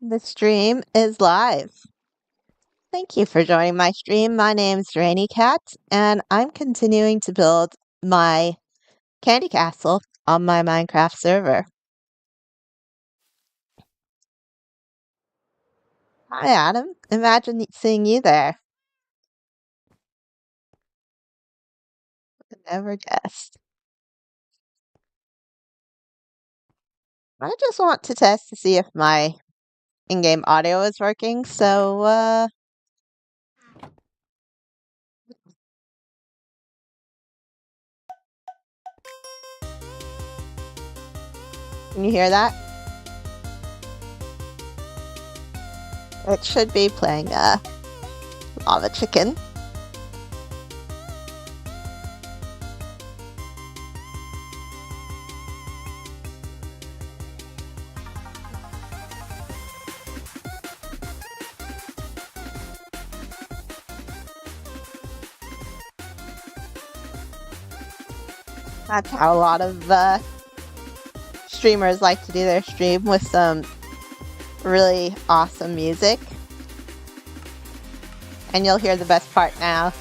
The stream is live. Thank you for joining my stream. My name's Rainy Cat, and I'm continuing to build my candy castle on my Minecraft server. Hi, Adam. Imagine seeing you there. Never guessed. I just want to test to see if my in-game audio is working, so, can you hear that? It should be playing, Lava Chicken. That's how a lot of, streamers like to do their stream, with some really awesome music. And you'll hear the best part now.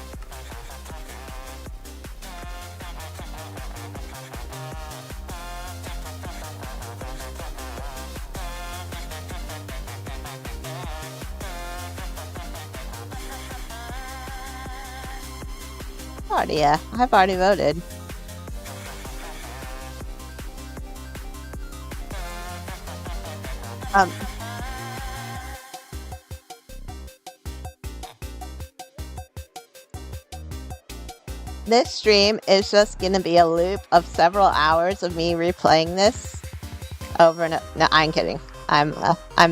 I've already voted. Um, this stream is just gonna be a loop of several hours of me replaying this over and over. No, I'm kidding. I'm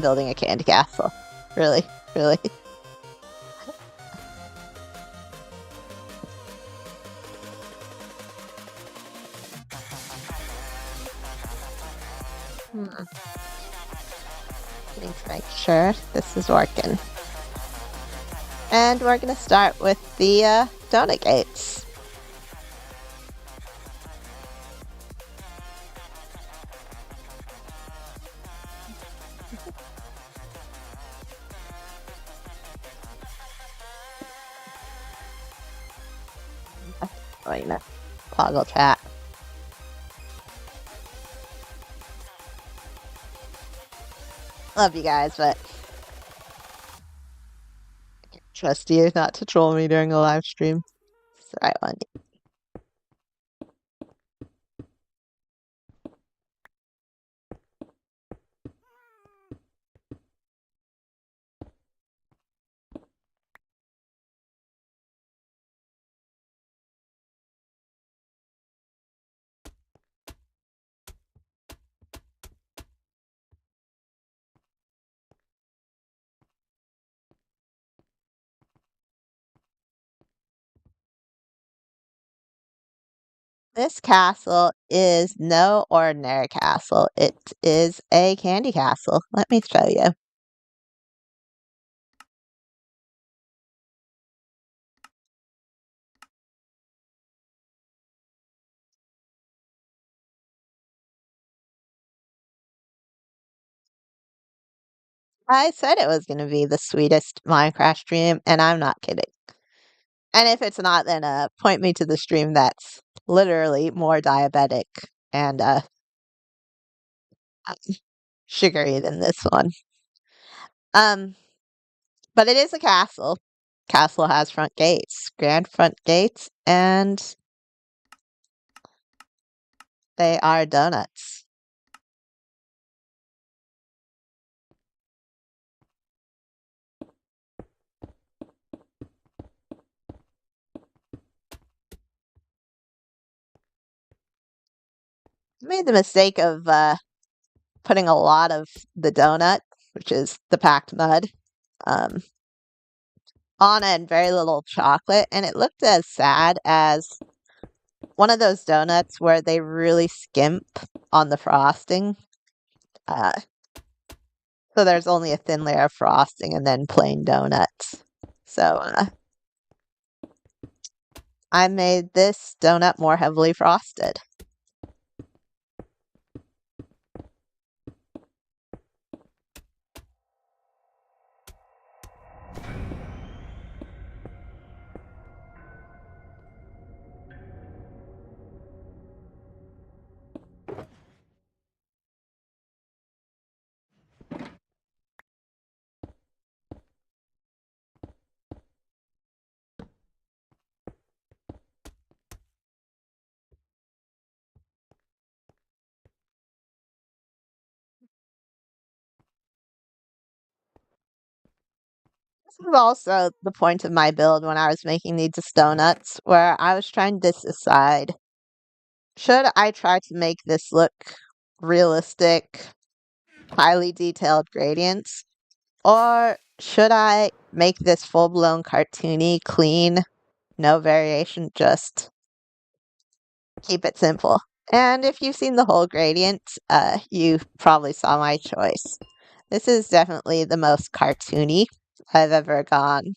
building a candy castle. Really, really. Need to make sure this is working. And we're gonna start with the donut gates. Oh, toggle chat. Love you guys, but I can't trust you not to troll me during a live stream. It's the right one. This castle is no ordinary castle. It is a candy castle. Let me show you. I said it was going to be the sweetest Minecraft stream, and I'm not kidding. And if it's not, then point me to the stream that's literally more diabetic and sugary than this one. But it is a castle. Castle has front gates, grand front gates, and they are donuts. I made the mistake of putting a lot of the doughnut, which is the packed mud, on and very little chocolate, and it looked as sad as one of those donuts where they really skimp on the frosting. So there's only a thin layer of frosting and then plain donuts. So I made this donut more heavily frosted. This is also the point of my build when I was making these doughnuts, where I was trying to decide, should I try to make this look realistic, highly detailed gradients, or should I make this full-blown cartoony, clean, no variation, just keep it simple? And if you've seen the whole gradient, you probably saw my choice. This is definitely the most cartoony I've ever gone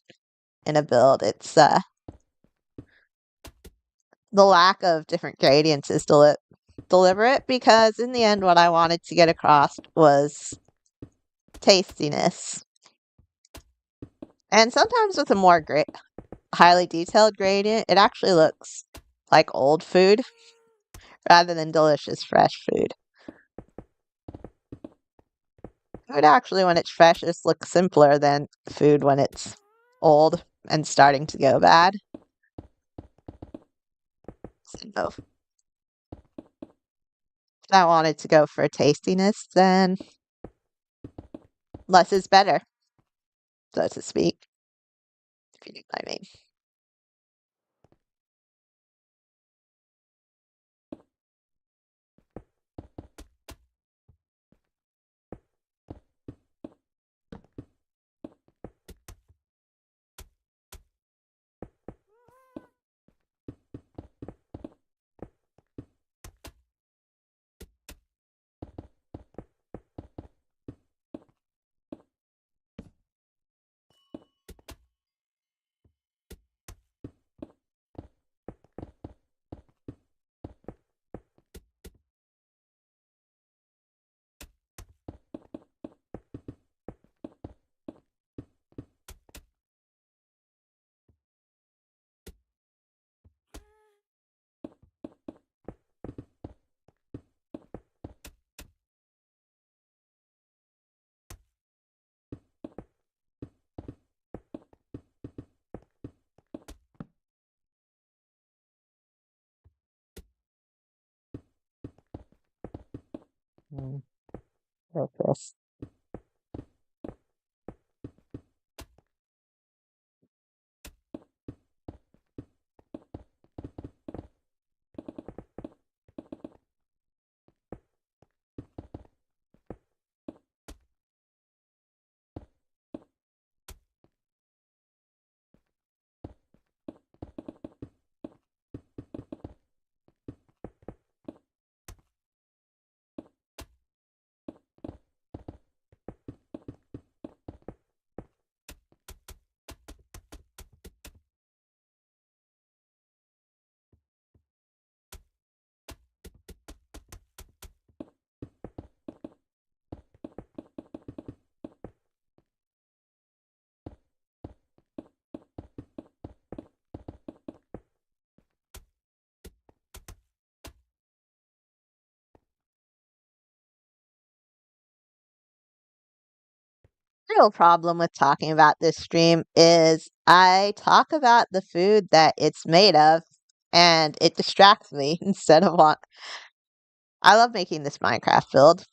in a build. It's the lack of different gradients is deliberate because in the end what I wanted to get across was tastiness. And sometimes with a more highly detailed gradient, it actually looks like old food rather than delicious fresh food. Food actually, when it's fresh, just looks simpler than food when it's old and starting to go bad. So if I wanted to go for tastiness, then less is better, so to speak, if you know what I mean. Mm, focus. Real problem with talking about this stream is I talk about the food that it's made of and it distracts me instead of what I love making this Minecraft build,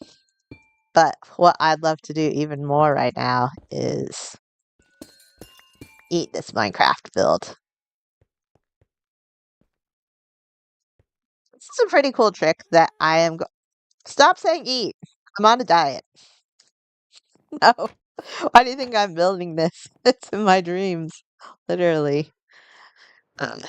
but what I'd love to do even more right now is eat this Minecraft build. This is a pretty cool trick that I am stop saying eat. I'm on a diet. No. Why do you think I'm building this? It's in my dreams. Literally. Um,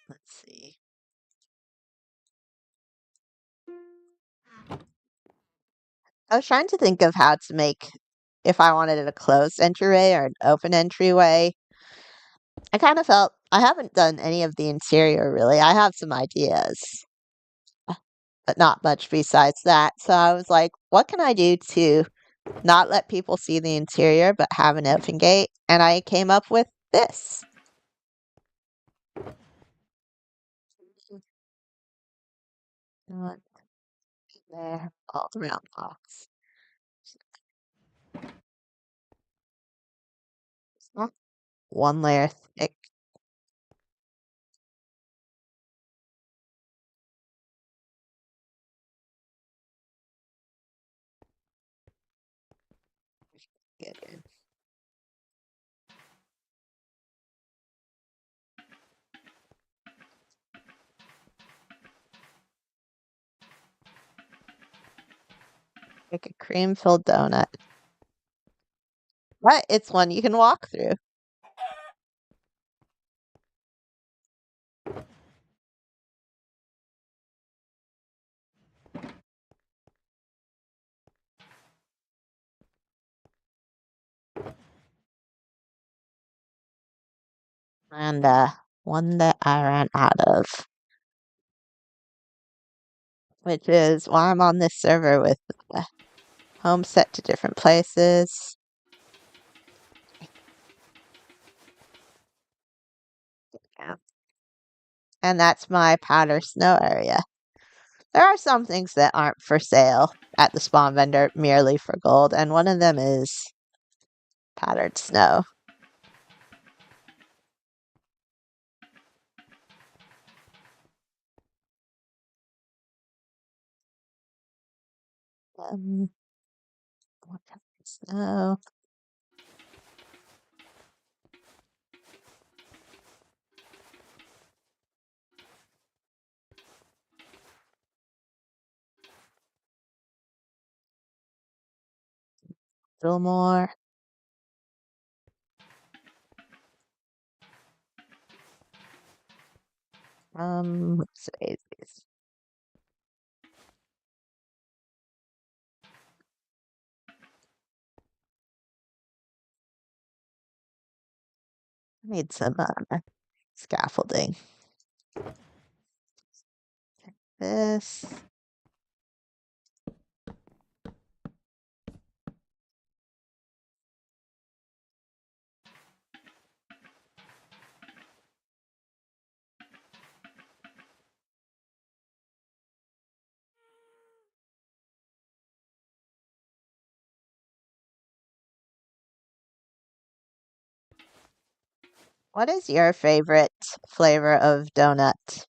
let's see. I was trying to think of how to make if I wanted it a closed entryway or an open entryway. I kind of felt I haven't done any of the interior really. I have some ideas, but not much besides that. So I was like, what can I do to not let people see the interior but have an open gate? And I came up with this. One there, all the round box. one layer thick. Good, good. Make a cream-filled donut. But it's one you can walk through. And one that I ran out of, which is why I'm on this server with home set to different places. Yeah. And that's my powder snow area. There are some things that aren't for sale at the spawn vendor merely for gold, and one of them is powdered snow. Um, what kind of snow? A little more. Let's see. I need some scaffolding. This. What is your favorite flavor of donut?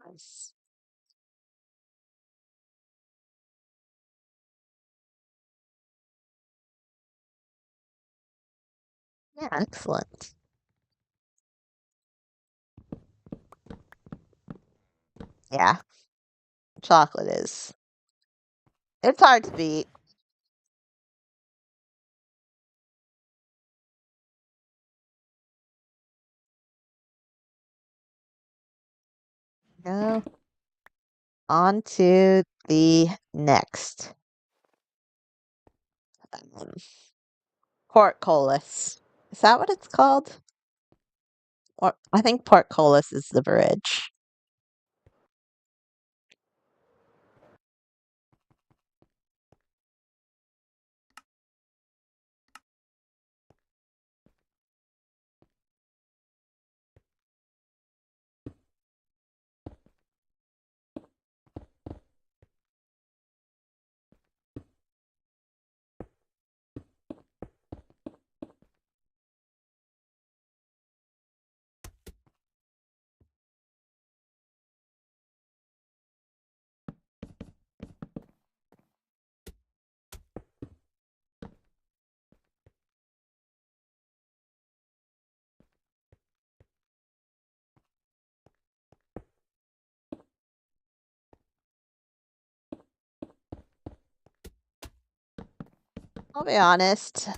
Nice. Yeah, excellent. Yeah, chocolate is. It's hard to beat. Go on to the next. Um, portcullis. Is that what it's called? Or I think portcullis is the bridge. I'll be honest.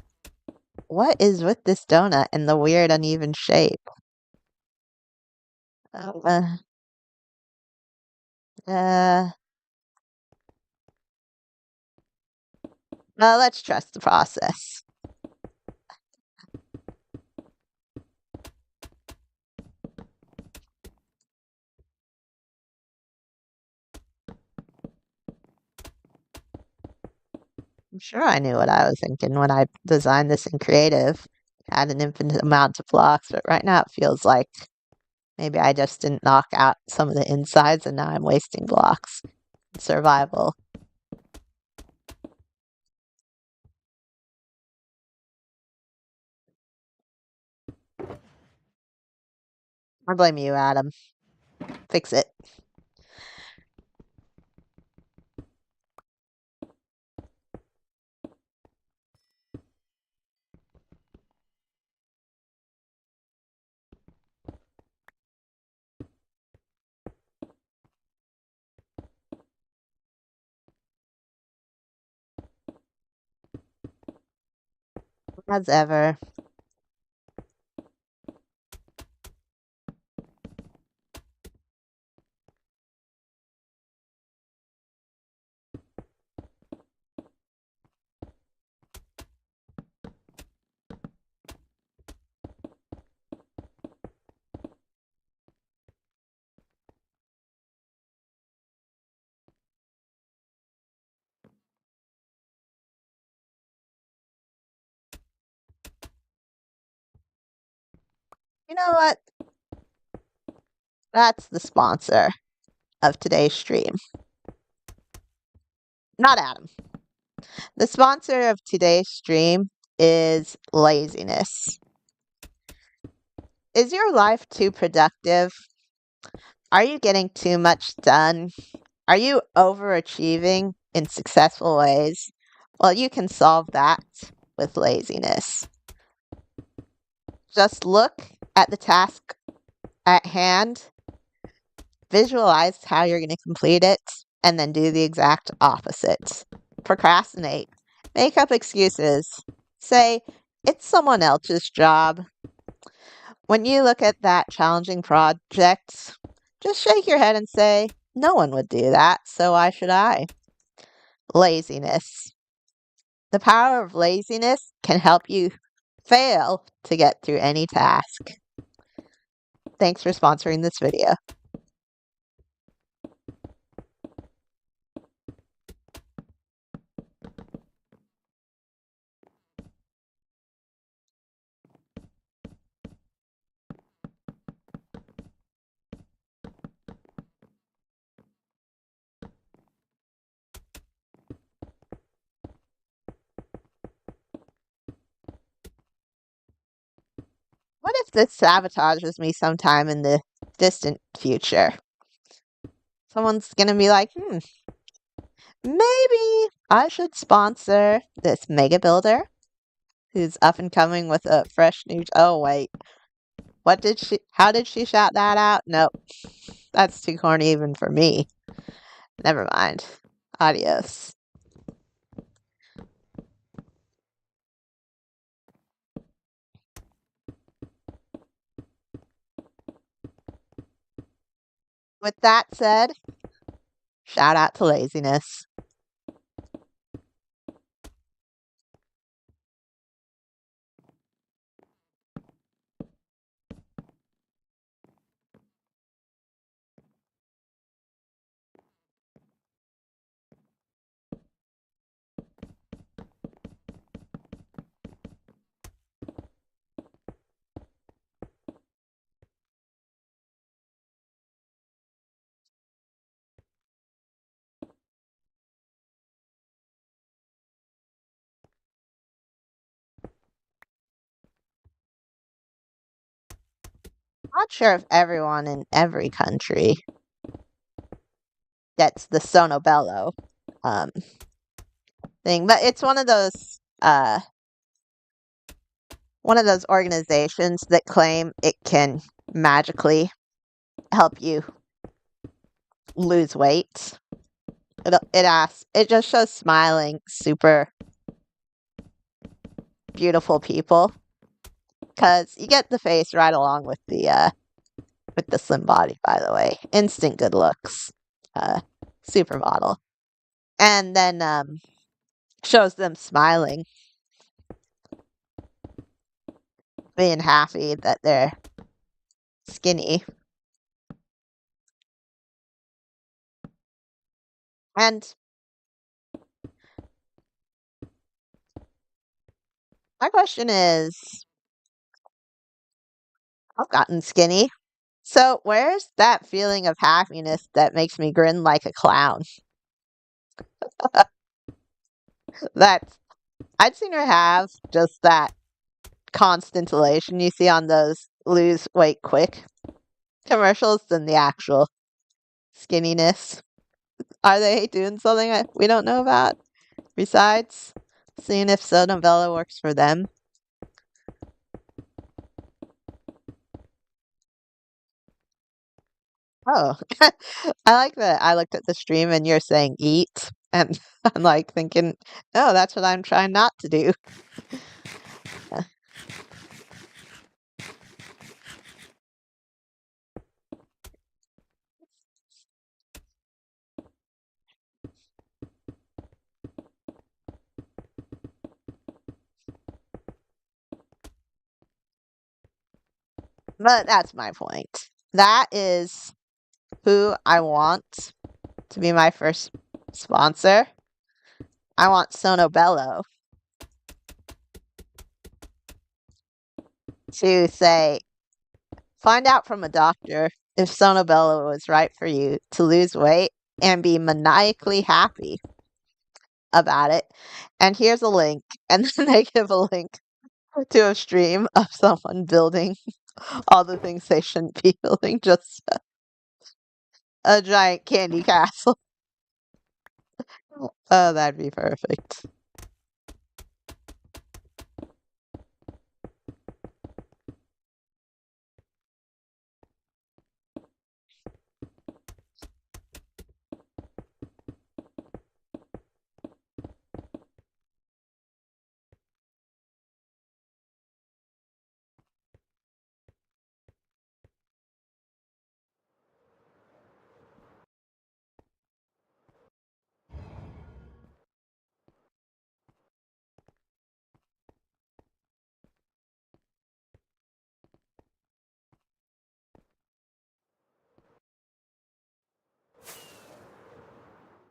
What is with this donut and the weird uneven shape? Uh, uh, well, let's trust the process. I'm sure I knew what I was thinking when I designed this in Creative. Had an infinite amount of blocks, but right now it feels like maybe I just didn't knock out some of the insides and now I'm wasting blocks. Survival. I blame you, Adam. Fix it. As ever. You know what? That's the sponsor of today's stream. Not Adam. The sponsor of today's stream is laziness. Is your life too productive? Are you getting too much done? Are you overachieving in successful ways? Well, you can solve that with laziness. Just look at the task at hand, visualize how you're going to complete it, and then do the exact opposite. Procrastinate. Make up excuses. Say, it's someone else's job. When you look at that challenging project, just shake your head and say, no one would do that, so why should I? Laziness. The power of laziness can help you fail to get through any task. Thanks for sponsoring this video. What if this sabotages me sometime in the distant future? Someone's gonna be like, maybe I should sponsor this mega builder who's up and coming with a fresh new. Oh, wait. How did she shout that out? Nope. That's too corny even for me. Never mind. Adios. With that said, shout out to laziness. Not sure if everyone in every country gets the Sonobello um, thing, but it's one of those organizations that claim it can magically help you lose weight. It just shows smiling, super beautiful people because you get the face right along with the slim body. By the way, instant good looks, supermodel, and then shows them smiling, being happy that they're skinny, and My question is, I've gotten skinny. So where's that feeling of happiness that makes me grin like a clown? That's I'd sooner have just that constant elation you see on those lose weight quick commercials than the actual skinniness. Are they doing something we don't know about besides seeing if Sonovella works for them? Oh, I like that. I looked at the stream and you're saying eat, and I'm like thinking, oh, that's what I'm trying not to do. But that's my point. That is who I want to be my first sponsor. I want Sonobello to say, find out from a doctor if Sonobello was right for you to lose weight and be maniacally happy about it. And here's a link. And then they give a link to a stream of someone building all the things they shouldn't be building, just a giant candy castle. Oh, that'd be perfect.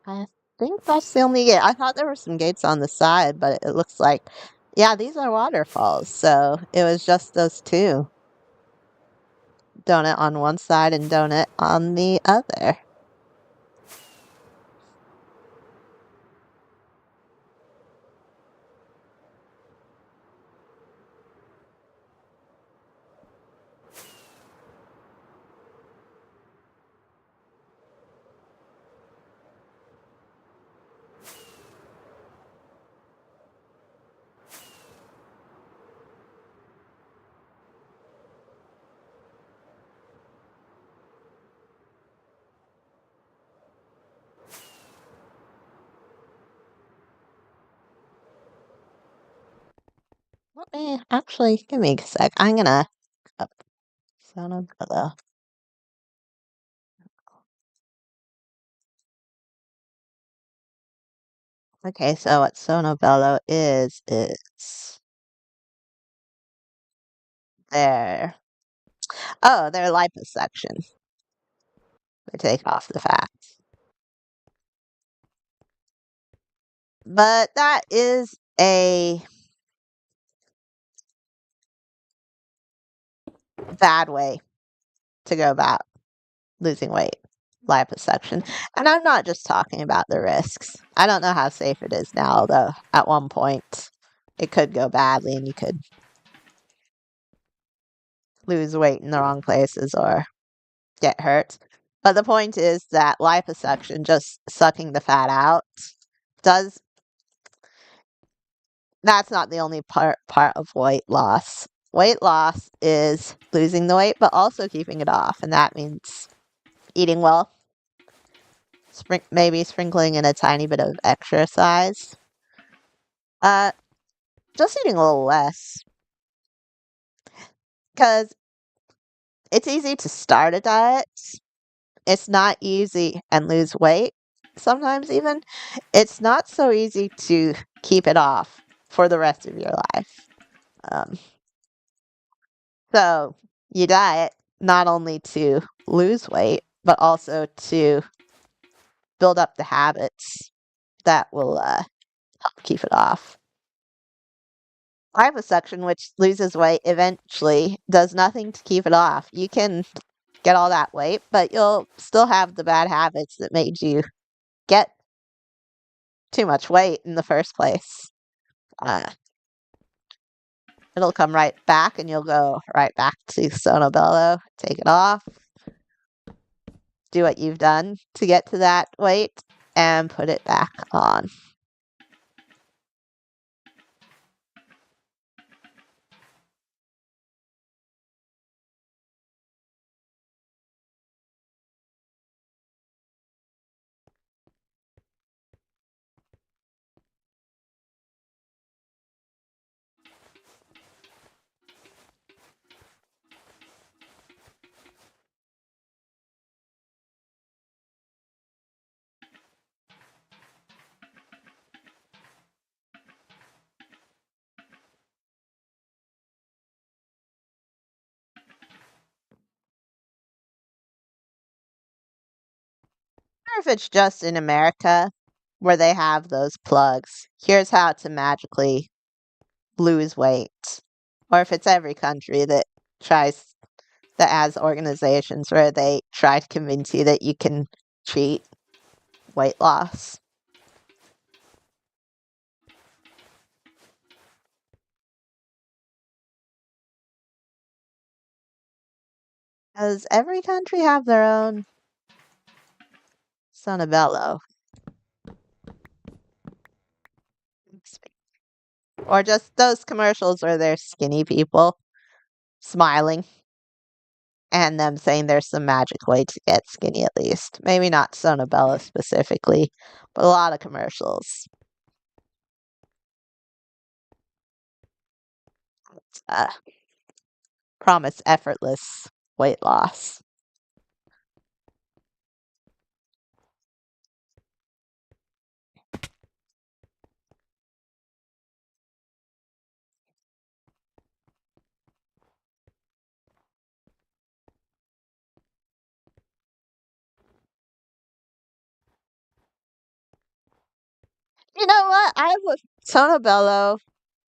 I think that's the only gate. I thought there were some gates on the side, but it looks like, yeah, these are waterfalls. So it was just those two. Donut on one side and donut on the other. Let me actually give me a sec. I'm gonna up Sonobello. Okay, so what Sonobello is their their liposuction. They take off the fat. But that is a bad way to go about losing weight, liposuction. And I'm not just talking about the risks. I don't know how safe it is now, although at one point it could go badly and you could lose weight in the wrong places or get hurt. But the point is that liposuction, just sucking the fat out, does that's not the only part of weight loss. Weight loss is losing the weight, but also keeping it off, and that means eating well, maybe sprinkling in a tiny bit of exercise, uh, just eating a little less, because it's easy to start a diet. It's not easy and lose weight. Sometimes even it's not so easy to keep it off for the rest of your life. Um, So you diet not only to lose weight, but also to build up the habits that will help keep it off. liposuction, which loses weight eventually, does nothing to keep it off. You can get all that weight, but you'll still have the bad habits that made you get too much weight in the first place. Uh, it'll come right back, and you'll go right back to Sonobello, take it off, do what you've done to get to that weight, and put it back on. Or if it's just in America where they have those plugs, here's how to magically lose weight. Or if it's every country that tries that has organizations where they try to convince you that you can cheat weight loss. Does every country have their own Sonobello? Or just those commercials where there's skinny people smiling and them saying there's some magic way to get skinny at least. Maybe not Sonobello specifically, but a lot of commercials. Uh, promise effortless weight loss. You know what? I would Sonobello,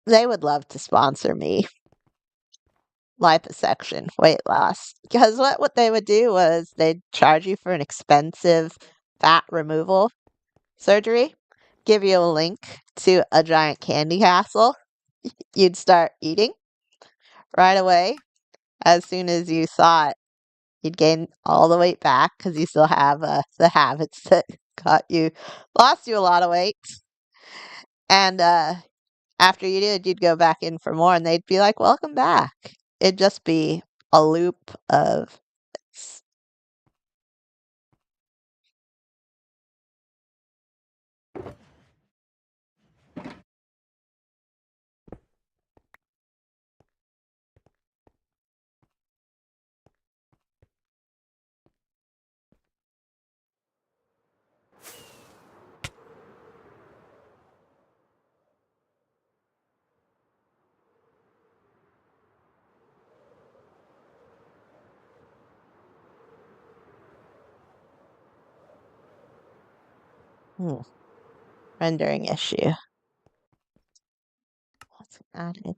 they would love to sponsor me. Liposuction, weight loss. Because what they would do was they'd charge you for an expensive fat removal surgery, give you a link to a giant candy castle. You'd start eating right away. As soon as you saw it, you'd gain all the weight back because you still have the habits that lost you a lot of weight. And after you did, you'd go back in for more, and they'd be like, "Welcome back." It'd just be a loop of s- hmm, rendering issue. What's added?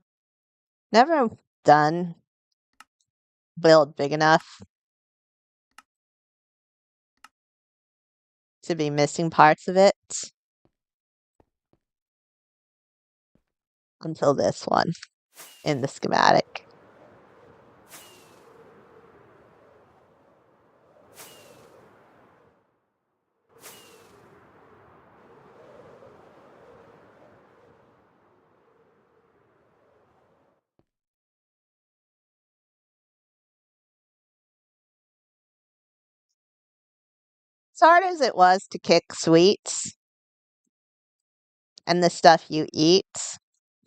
Never done build big enough to be missing parts of it until this one in the schematic. As hard as it was to kick sweets and the stuff you eat,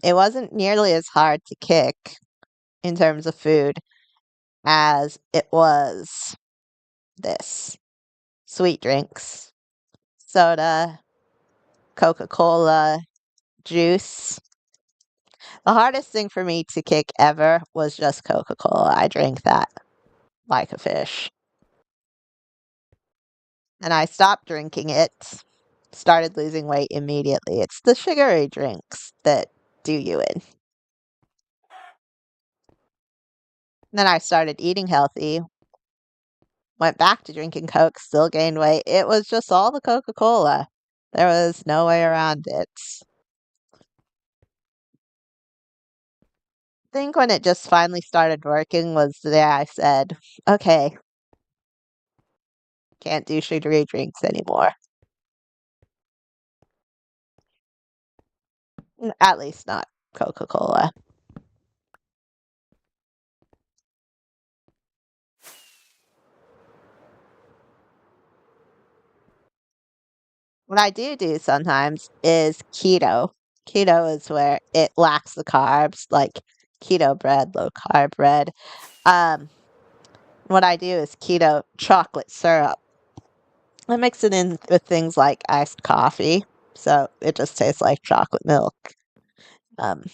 it wasn't nearly as hard to kick in terms of food as it was this. Sweet drinks, soda, Coca-Cola, juice. The hardest thing for me to kick ever was just Coca-Cola. I drank that like a fish. And I stopped drinking it, started losing weight immediately. It's the sugary drinks that do you in. Then I started eating healthy, went back to drinking Coke, still gained weight. It was just all the Coca-Cola. There was no way around it. I think when it just finally started working was the day I said, okay, can't do sugary drinks anymore. At least not Coca-Cola. What I do sometimes is keto. Keto is where it lacks the carbs, like keto bread, low carb bread. Um, what I do is keto chocolate syrup. I mix it in with things like iced coffee, so it just tastes like chocolate milk. Um,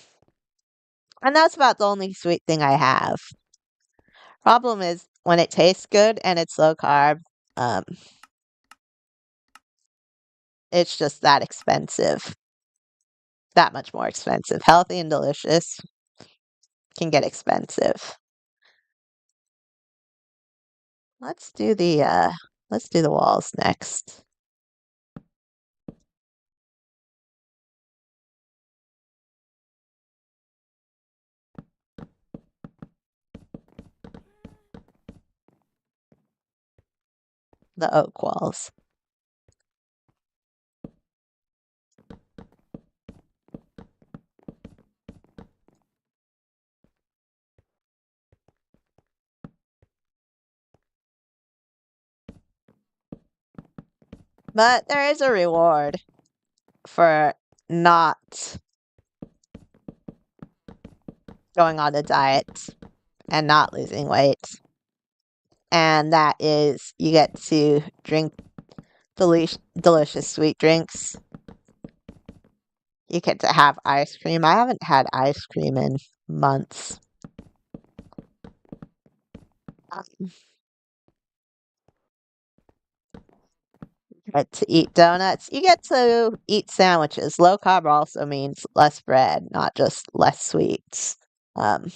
and that's about the only sweet thing I have. Problem is when it tastes good and it's low carb, um, it's just that expensive, that much more expensive. Healthy and delicious can get expensive. Let's do the walls next. The oak walls. But there is a reward for not going on a diet and not losing weight. And that is you get to drink delicious sweet drinks. You get to have ice cream. I haven't had ice cream in months. You get to eat donuts. You get to eat sandwiches. Low carb also means less bread, not just less sweets. Um,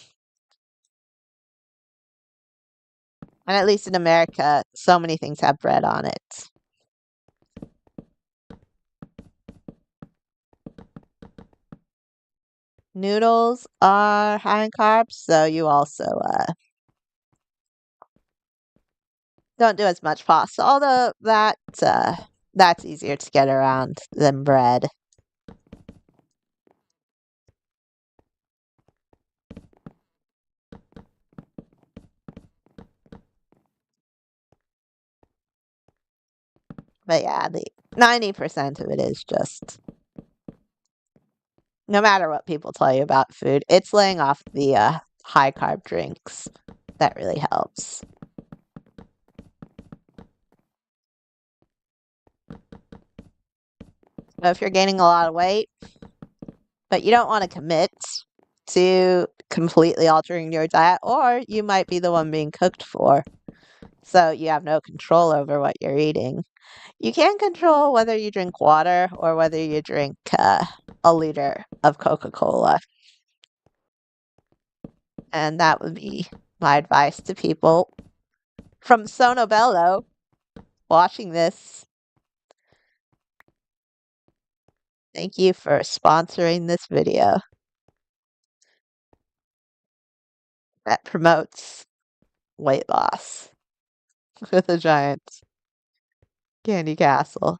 and at least in America, so many things have bread on it. Noodles are high in carbs, so you also don't do as much pasta, although that's easier to get around than bread. But yeah, the 90% of it is just no matter what people tell you about food, it's laying off the high carb drinks that really helps. So if you're gaining a lot of weight, but you don't want to commit to completely altering your diet, or you might be the one being cooked for. So you have no control over what you're eating. You can control whether you drink water or whether you drink a liter of Coca-Cola. And that would be my advice to people from Sono Bello watching this. Thank you for sponsoring this video that promotes weight loss with a giant candy castle.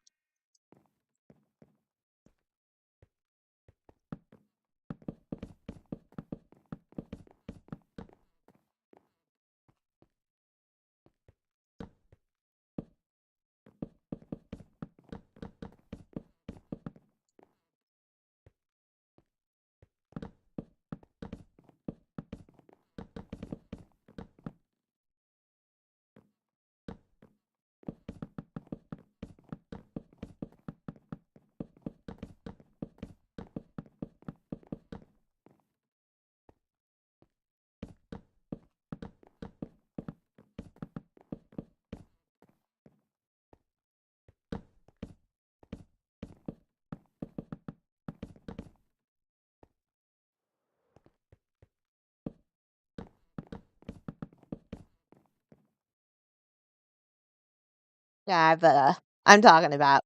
Yeah, I'm talking about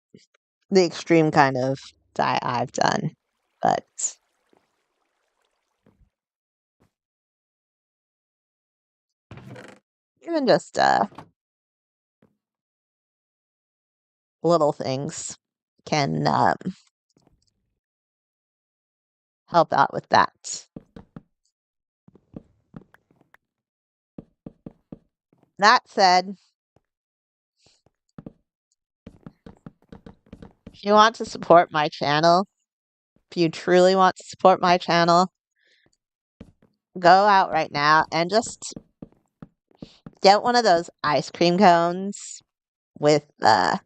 the extreme kind of diet I've done. But even just little things can help out with that. That said, if you want to support my channel, if you truly want to support my channel, go out right now and just get one of those ice cream cones with the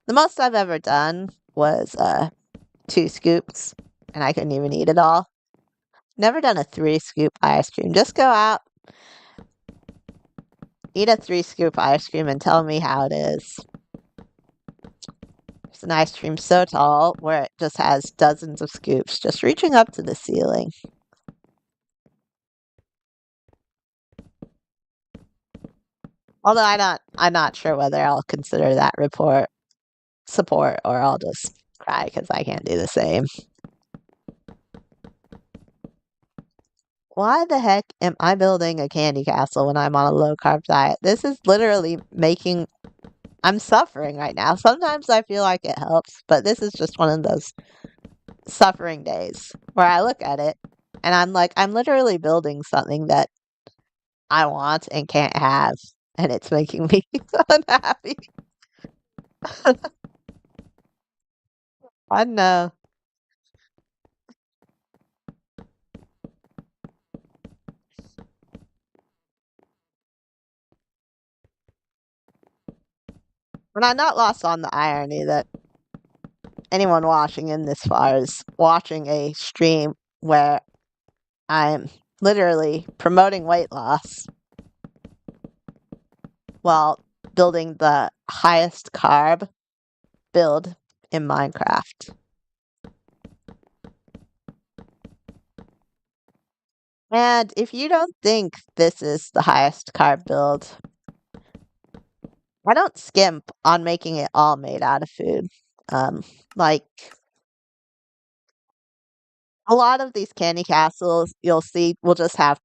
most I've ever done was 2 scoops, and I couldn't even eat it all. Never done a 3 scoop ice cream. Just go out, eat a 3 scoop ice cream, and tell me how it is. It's an ice cream so tall where it just has dozens of scoops just reaching up to the ceiling. Although I'm not sure whether I'll consider that report support or I'll just cry because I can't do the same. Why the heck am I building a candy castle when I'm on a low carb diet? This is literally making I'm suffering right now. Sometimes I feel like it helps, but this is just one of those suffering days where I look at it and I'm like, I'm literally building something that I want and can't have, and it's making me unhappy. I know. But I'm not lost on the irony that anyone watching in this far is watching a stream where I'm literally promoting weight loss while building the highest carb build in Minecraft. And if you don't think this is the highest carb build, I don't skimp on making it all made out of food. Um, like a lot of these candy castles you'll see will just have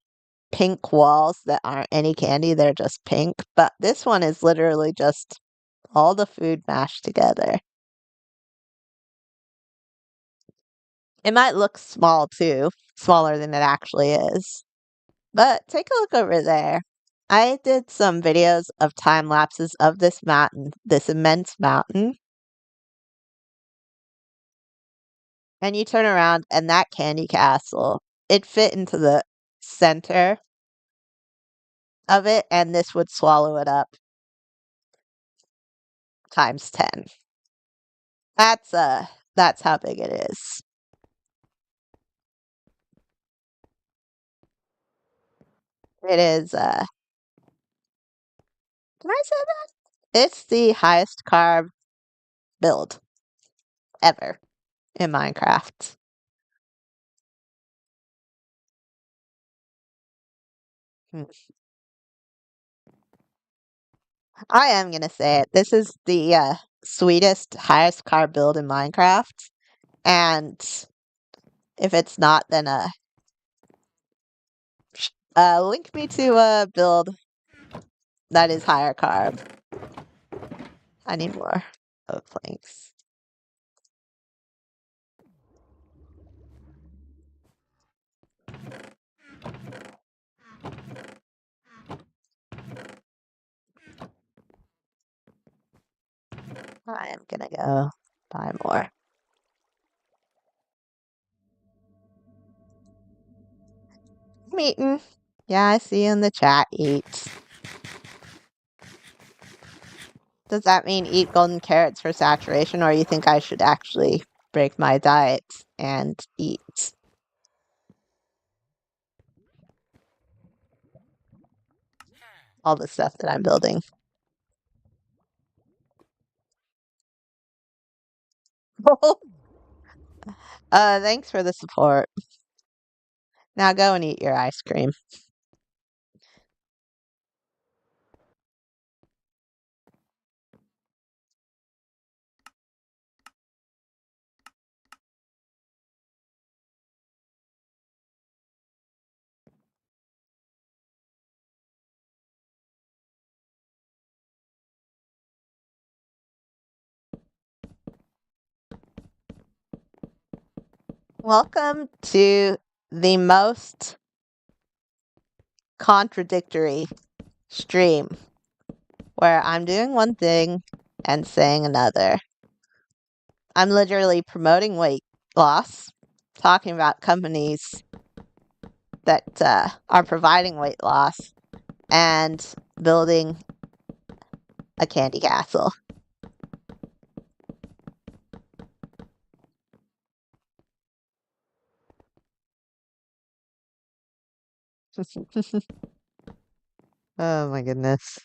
pink walls that aren't any candy, they're just pink. But this one is literally just all the food mashed together. It might look small too, smaller than it actually is. But take a look over there. I did some videos of time lapses of this mountain, this immense mountain. And you turn around and that candy castle, it fit into the center of it, and this would swallow it up times 10. That's how big it is. It is can I say that? It's the highest carb build ever in Minecraft. Hmm. I am gonna say it. This is the sweetest, highest carb build in Minecraft. And if it's not, then link me to a build that is higher carb. I need more oak planks. I am gonna go buy more. I'm eating. Yeah, I see you in the chat. Eat. Does that mean eat golden carrots for saturation, or you think I should actually break my diet and eat all the stuff that I'm building? Thanks for the support. Now go and eat your ice cream. Welcome to the most contradictory stream where I'm doing one thing and saying another. I'm literally promoting weight loss, talking about companies that are providing weight loss, and building a candy castle. Oh my goodness.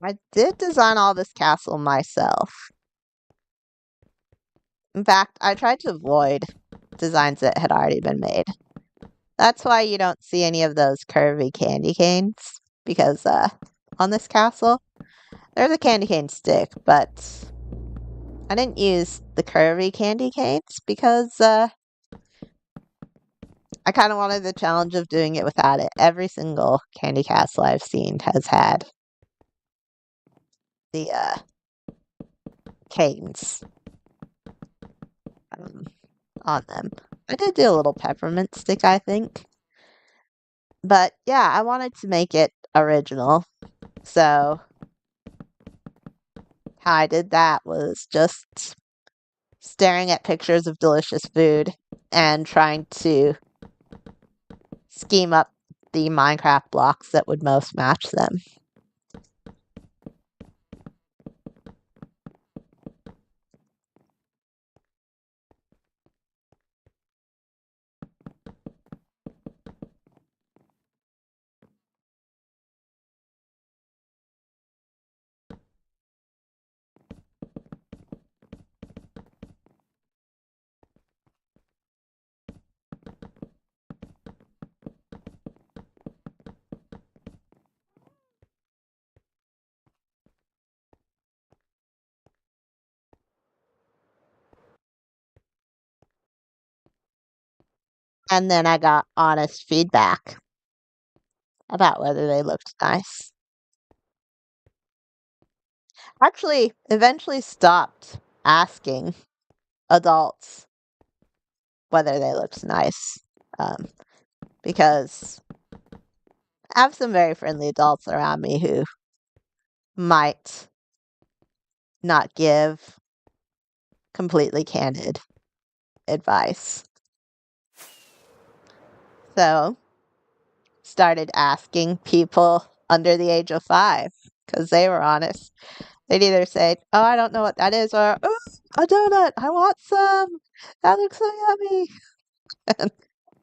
I did design all this castle myself. In fact, I tried to avoid designs that had already been made. That's why you don't see any of those curvy candy canes, because on this castle, there's a candy cane stick, but I didn't use the curvy candy canes because I kind of wanted the challenge of doing it without it. Every single candy castle I've seen has had the canes um, on them. I did do a little peppermint stick, I think. But yeah, I wanted to make it original. So how I did that was just staring at pictures of delicious food and trying to scheme up the Minecraft blocks that would most match them. And then I got honest feedback about whether they looked nice. Actually, eventually stopped asking adults whether they looked nice um, because I have some very friendly adults around me who might not give completely candid advice. So, started asking people under the age of 5 because they were honest. They'd either say, "Oh, I don't know what that is," or "Oh, a donut. I want some. That looks so yummy."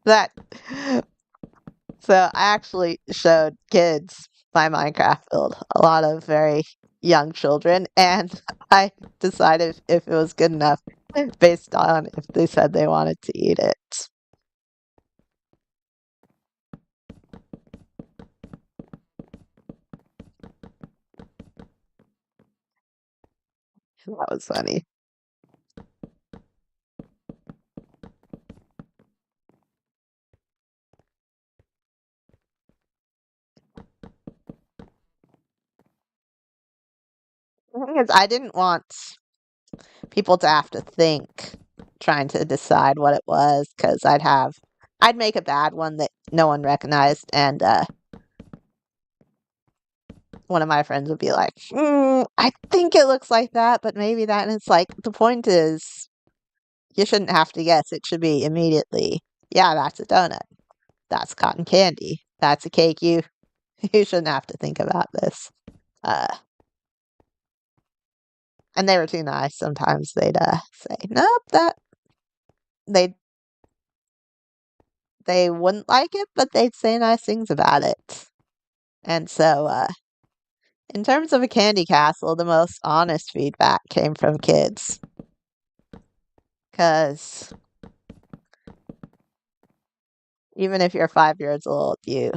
That. So I actually showed kids my Minecraft build, a lot of very young children, and I decided if it was good enough based on if they said they wanted to eat it. That was funny. The thing is, I didn't want people to have to think trying to decide what it was because I'd make a bad one that no one recognized, and one of my friends would be like, I think it looks like that, but maybe that. And it's like, the point is, you shouldn't have to guess. It should be immediately, yeah, that's a donut. That's cotton candy. That's a cake. You shouldn't have to think about this. Uh, and they were too nice. Sometimes they'd say, nope, that they they wouldn't like it, but they'd say nice things about it. And so, in terms of a candy castle, the most honest feedback came from kids. Because even if you're 5 years old, you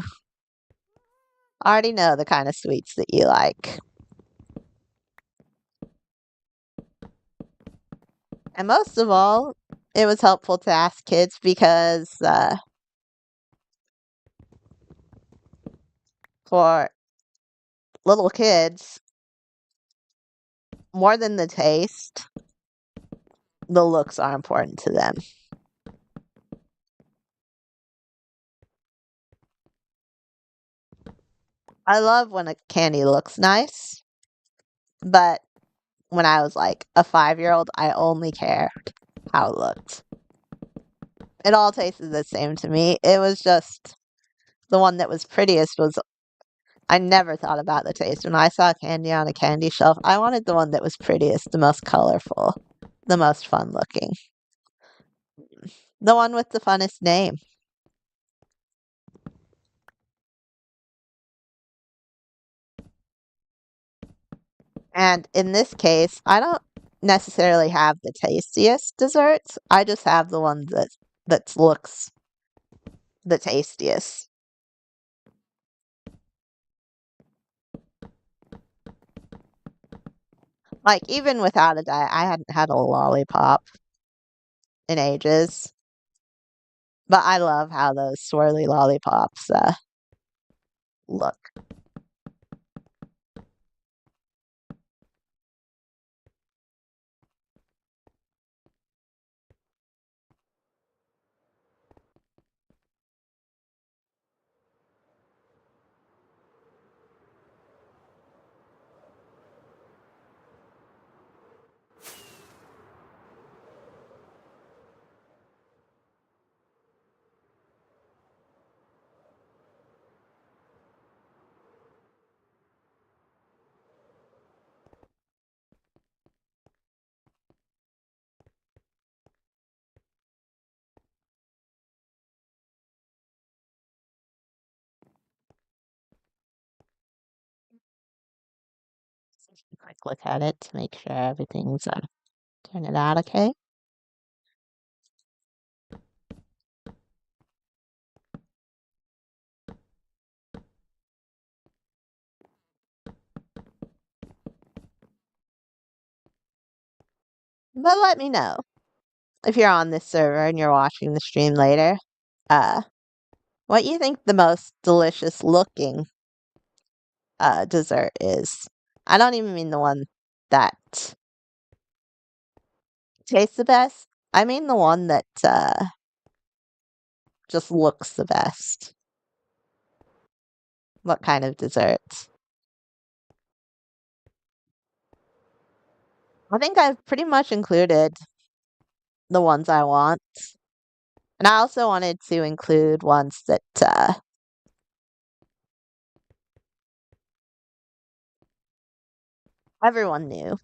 already know the kind of sweets that you like. And most of all, it was helpful to ask kids because for little kids, more than the taste, the looks are important to them. I love when a candy looks nice, but when I was like a 5-year-old, I only cared how it looked. It all tasted the same to me. It was just the one that was prettiest was I never thought about the taste. When I saw candy on a candy shelf, I wanted the one that was prettiest, the most colorful, the most fun looking, the one with the funnest name. And in this case, I don't necessarily have the tastiest desserts. I just have the one that looks the tastiest. Like even without a diet, I hadn't had a lollipop in ages. But I love how those swirly lollipops look. Quick look at it to make sure everything's turning out okay. But let me know if you're on this server and you're watching the stream later, uh, what you think the most delicious looking dessert is. I don't even mean the one that tastes the best. I mean the one that just looks the best. What kind of dessert? I think I've pretty much included the ones I want. And I also wanted to include ones that everyone knew.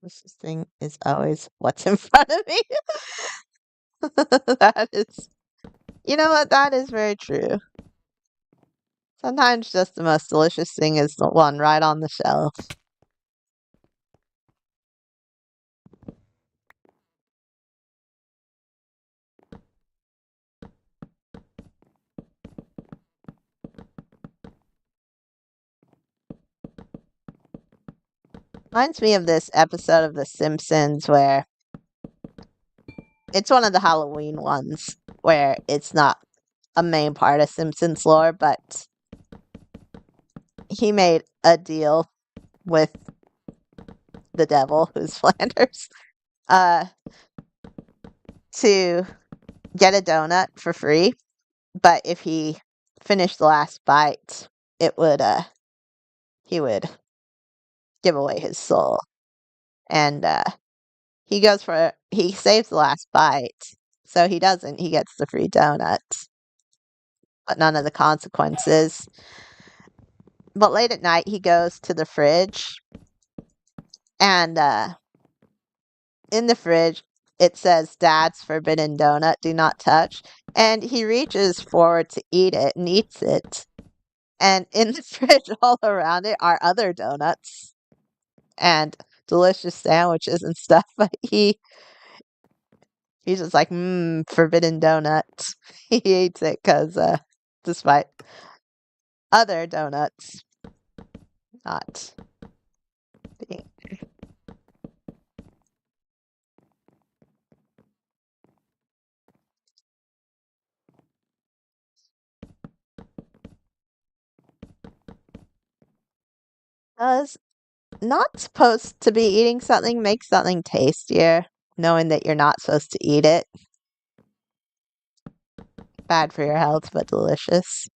This thing is always what's in front of me. That is, you know what? That is very true. Sometimes just the most delicious thing is the one right on the shelf. Reminds me of this episode of The Simpsons where it's one of the Halloween ones where it's not a main part of Simpsons lore, but he made a deal with the devil, who's Flanders, uh, to get a donut for free. But if he finished the last bite, it would he would give away his soul. And he saves the last bite, so he doesn't. He gets the free donut, but none of the consequences. But late at night, he goes to the fridge, and in the fridge, it says Dad's forbidden donut, do not touch. And he reaches forward to eat it and eats it. And in the fridge, all around it, are other donuts and delicious sandwiches and stuff. But He's just like, forbidden donuts. He eats it because, despite other donuts not being. Does not supposed to be eating something make something tastier, knowing that you're not supposed to eat it? Bad for your health, but delicious.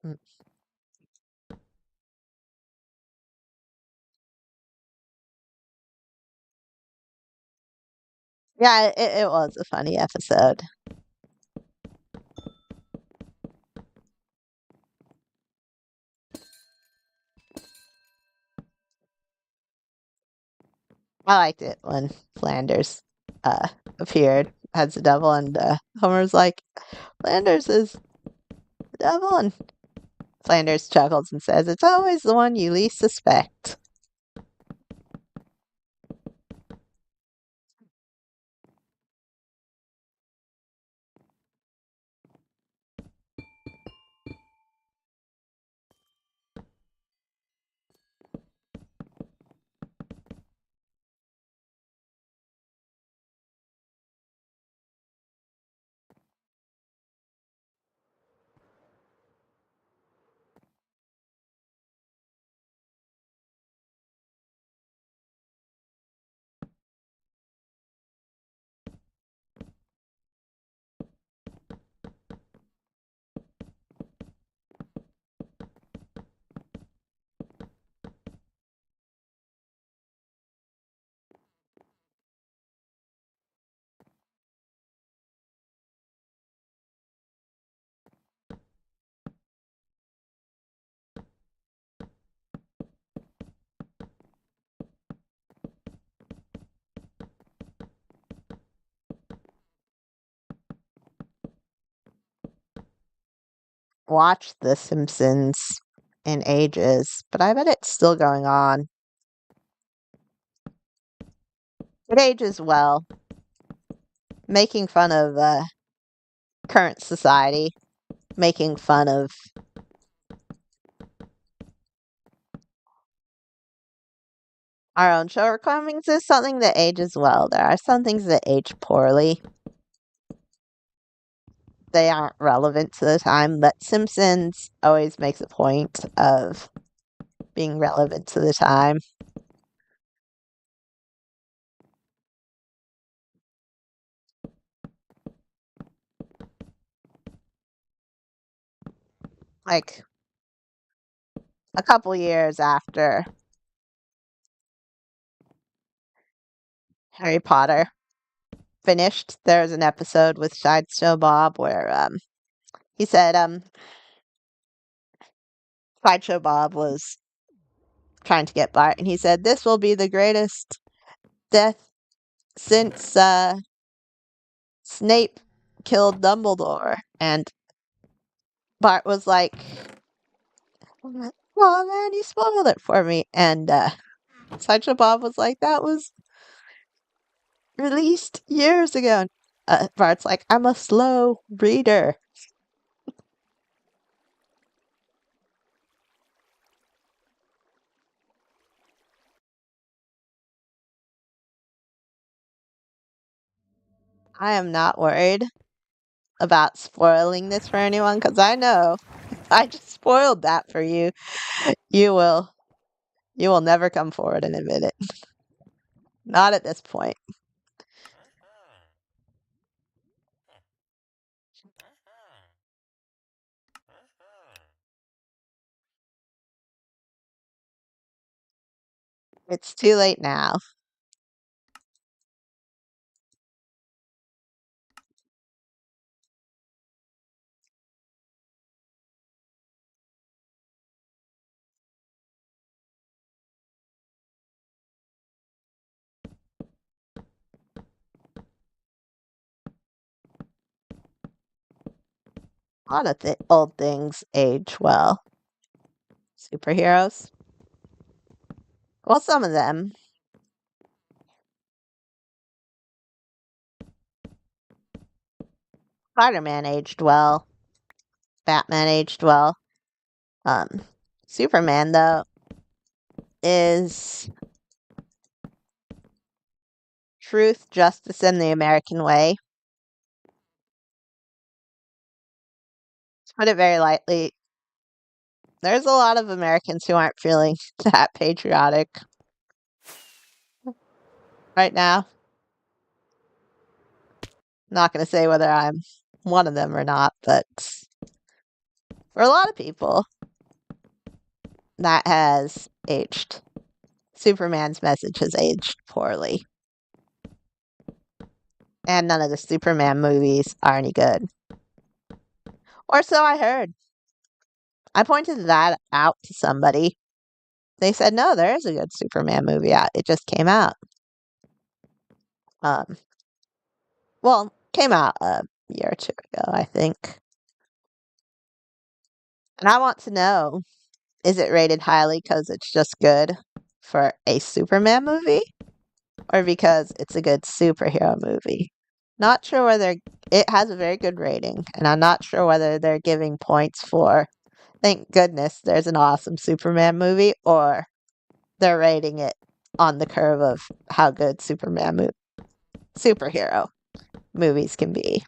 Mm. Yeah, it was a funny episode. I liked it when Flanders uh, appeared as the devil, and Homer's like, Flanders is the devil, and Flanders chuckles and says, it's always the one you least suspect. Watched The Simpsons in ages, but I bet it's still going on. It ages well, making fun of current society, making fun of our own shortcomings is something that ages well. There are some things that age poorly. They aren't relevant to the time, but Simpsons always makes a point of being relevant to the time. Like a couple years after Harry Potter finished, there's an episode with Sideshow Bob where he said Sideshow Bob was trying to get Bart, and he said, "This will be the greatest death since Snape killed Dumbledore." And Bart was like, "Oh man, you spoiled it for me." And Sideshow Bob was like, "That was released years ago." And Bart's like, "I'm a slow reader." I am not worried about spoiling this for anyone because I know if I just spoiled that for you, you will you will never come forward and admit it. Not at this point. It's too late now. A lot of old things age well. Superheroes. Well, some of them. Spider-Man aged well. Batman aged well. Um, Superman, though, is truth, justice, and the American way. To put it very lightly, there's a lot of Americans who aren't feeling that patriotic right now. Not going to say whether I'm one of them or not, but for a lot of people, that has aged. Superman's message has aged poorly. And none of the Superman movies are any good. Or so I heard. I pointed that out to somebody. They said, no, there is a good Superman movie out. It just came out. Um, well, came out a year or two ago, I think. And I want to know, is it rated highly because it's just good for a Superman movie? Or because it's a good superhero movie? Not sure whether it has a very good rating, and I'm not sure whether they're giving points for, thank goodness there's an awesome Superman movie, or they're rating it on the curve of how good superhero movies can be.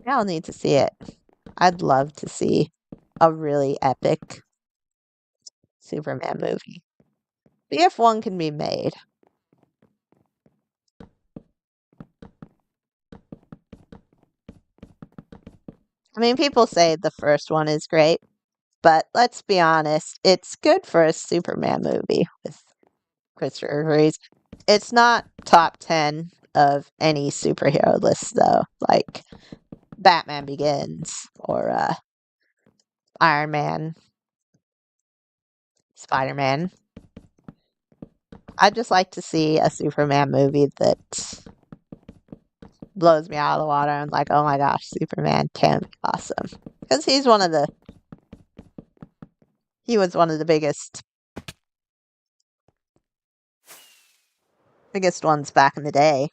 I'll need to see it. I'd love to see a really epic Superman movie. See if one can be made. I mean, people say the first one is great, but let's be honest, it's good for a Superman movie with Christopher Reeve. It's not top 10 of any superhero list, though, like Batman Begins or Iron Man, Spider-Man. I'd just like to see a Superman movie that blows me out of the water and like, oh my gosh, Superman can be awesome. Because he was one of the biggest ones back in the day.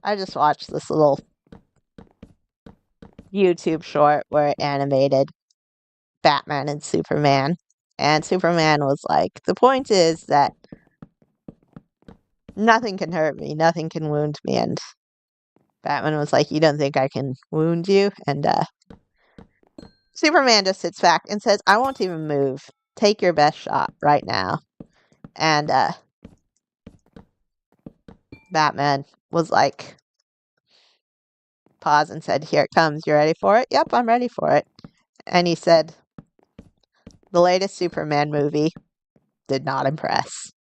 I just watched this little YouTube short where it animated Batman and Superman. And Superman was like, the point is that nothing can hurt me, nothing can wound me. And Batman was like, you don't think I can wound you? And Superman just sits back and says, I won't even move. Take your best shot right now. And Batman was like, paused and said, here it comes. You ready for it? Yep, I'm ready for it. And he said, the latest Superman movie did not impress.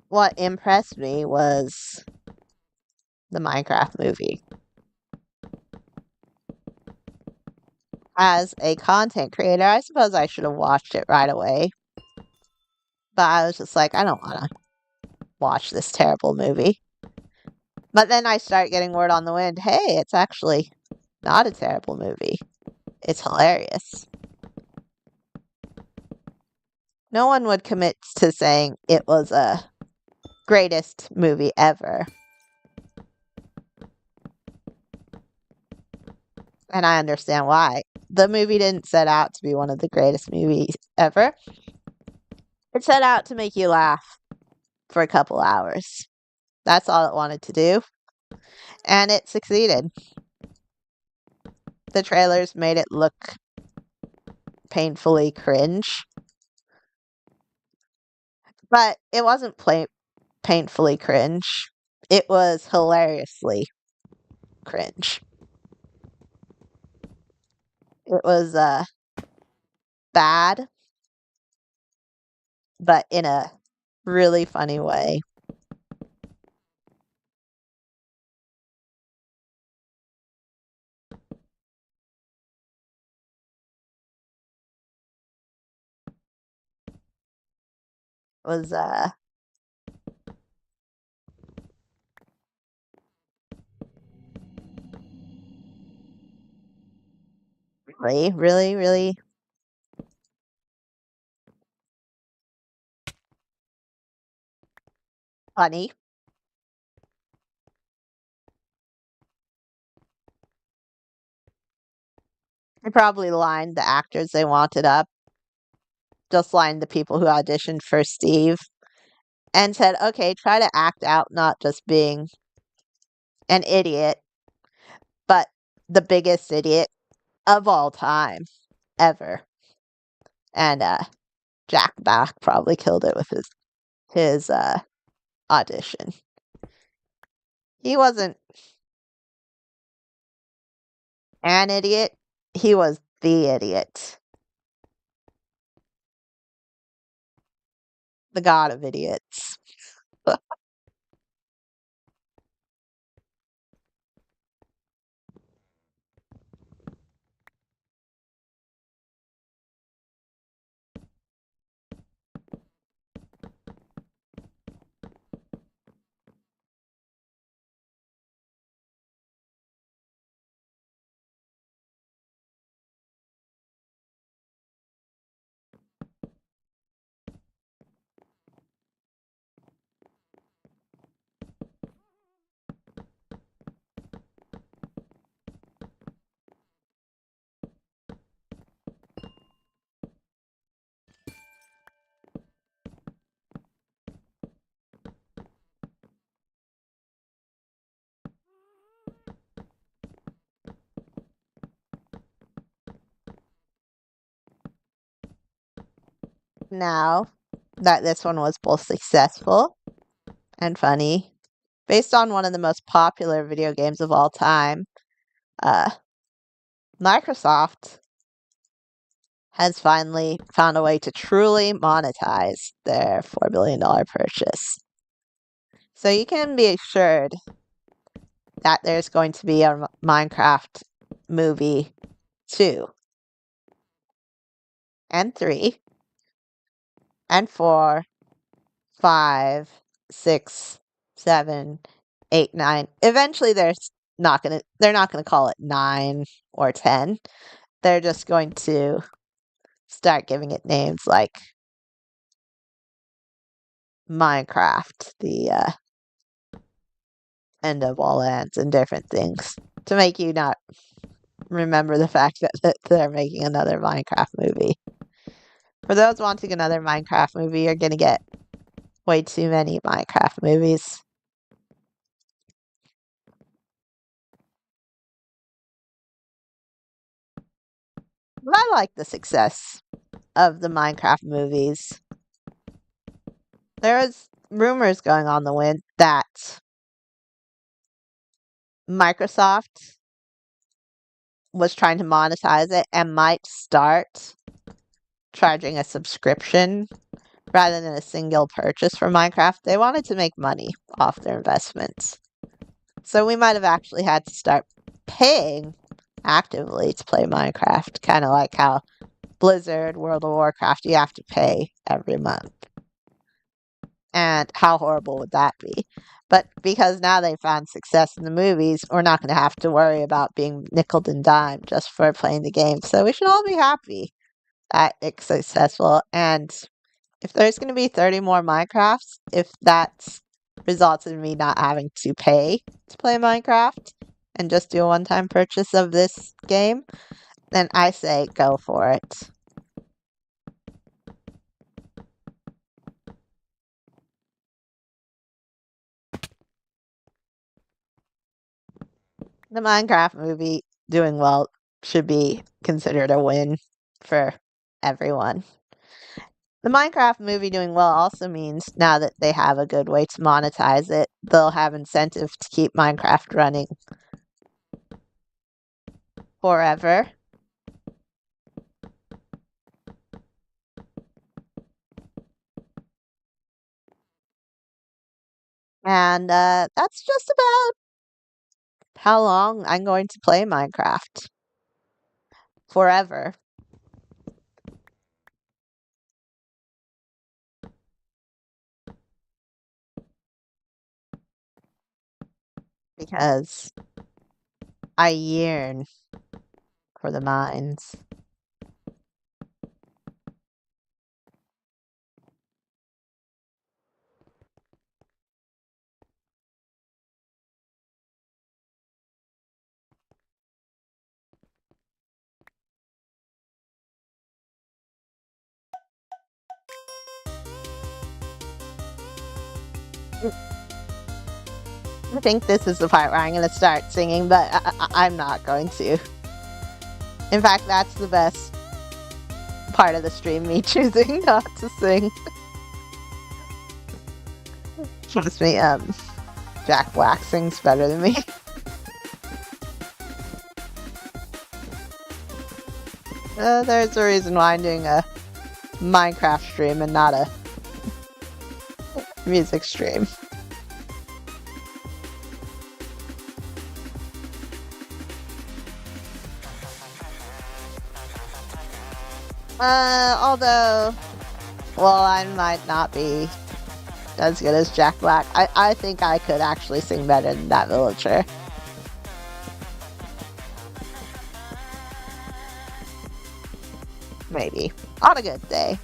What impressed me was the Minecraft movie. As a content creator, I suppose I should have watched it right away. But I was just like, I don't want to watch this terrible movie. But then I start getting word on the wind, hey, it's actually not a terrible movie. It's hilarious. No one would commit to saying it was a greatest movie ever. And I understand why. The movie didn't set out to be one of the greatest movies ever. It set out to make you laugh for a couple hours. That's all it wanted to do. And it succeeded. The trailers made it look painfully cringe. But it wasn't painfully cringe. It was hilariously cringe. It was bad, but in a really funny way. It was really, really, really funny. They probably lined the actors they wanted up, just lined the people who auditioned for Steve, and said, okay, try to act out not just being an idiot, but the biggest idiot of all time, ever. And Jack Black probably killed it with his audition. He wasn't an idiot, he was the idiot. The god of idiots. Now that this one was both successful and funny, based on one of the most popular video games of all time, uh, Microsoft has finally found a way to truly monetize their $4 billion purchase. So you can be assured that there's going to be a Minecraft movie 2 and 3 and 4, 5, 6, 7, 8, 9. Eventually they're not gonna call it 9 or 10. They're just going to start giving it names like Minecraft, the end of all ends, and different things to make you not remember the fact that they're making another Minecraft movie. For those wanting another Minecraft movie, you're gonna get way too many Minecraft movies. But I like the success of the Minecraft movies. There is rumors going on the wind that Microsoft was trying to monetize it and might start charging a subscription rather than a single purchase for Minecraft. They wanted to make money off their investments. So we might have actually had to start paying actively to play Minecraft, kind of like how Blizzard, World of Warcraft, you have to pay every month. And how horrible would that be? But because now they found success in the movies, we're not going to have to worry about being nickel and dime just for playing the game. So we should all be happy that it's successful. And if there's going to be 30 more Minecrafts, if that results in me not having to pay to play Minecraft and just do a one-time purchase of this game, then I say go for it. The Minecraft movie doing well should be considered a win for everyone. The Minecraft movie doing well also means now that they have a good way to monetize it, they'll have incentive to keep Minecraft running forever. And that's just about how long I'm going to play Minecraft. Forever. Because I yearn for the mines. I think this is the part where I'm going to start singing, but I'm not going to. In fact, that's the best part of the stream, me choosing not to sing. Trust me, Jack Black sings better than me. There's a reason why I'm doing a Minecraft stream and not a music stream. Although, well, I might not be as good as Jack Black. I think I could actually sing better than that villager. Maybe. On a good day.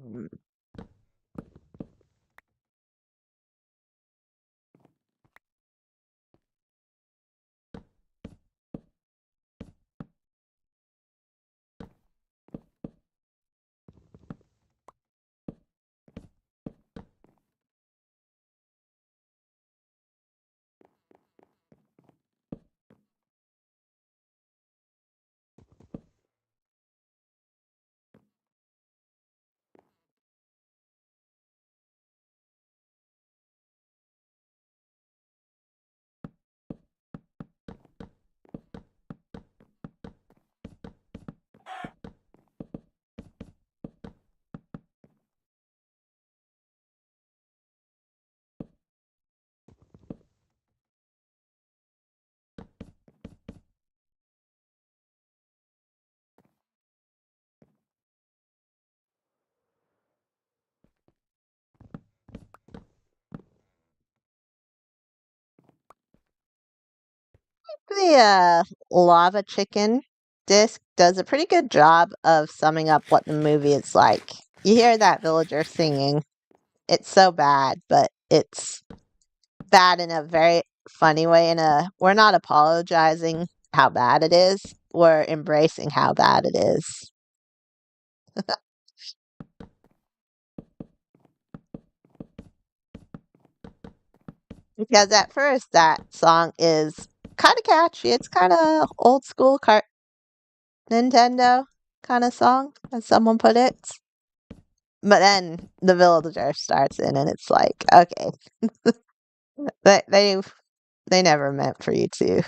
Mm. the lava chicken disc does a pretty good job of summing up what the movie is like. You hear that villager singing. It's so bad, but it's bad in a very funny way. We're not apologizing how bad it is. We're embracing how bad it is. Because at first that song is kind of catchy. It's kind of old school Nintendo kind of song, as someone put it. But then the villager starts in, and it's like, okay, they they they never meant for you to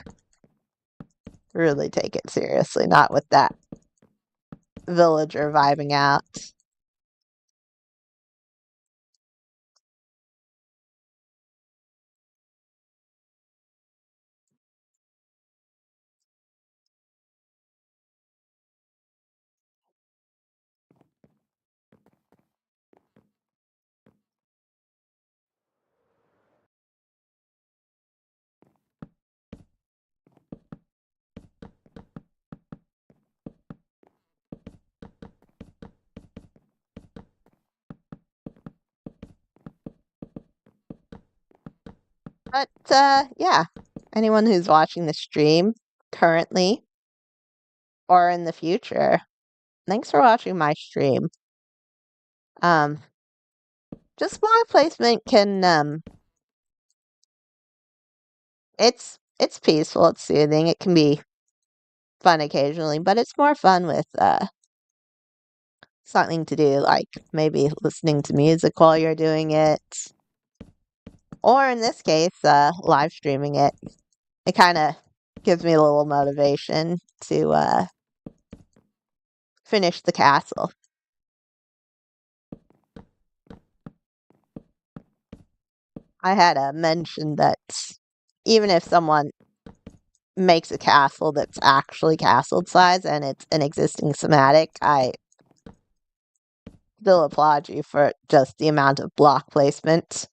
really take it seriously. Not with that villager vibing out. But yeah, anyone who's watching the stream currently or in the future, thanks for watching my stream. Um, just block placement can it's peaceful, it's soothing, it can be fun occasionally, but it's more fun with something to do, like maybe listening to music while you're doing it, or in this case, live streaming it. It kind of gives me a little motivation to finish the castle. I had mentioned that even if someone makes a castle that's actually castle size and it's an existing schematic, I still applaud you for just the amount of block placement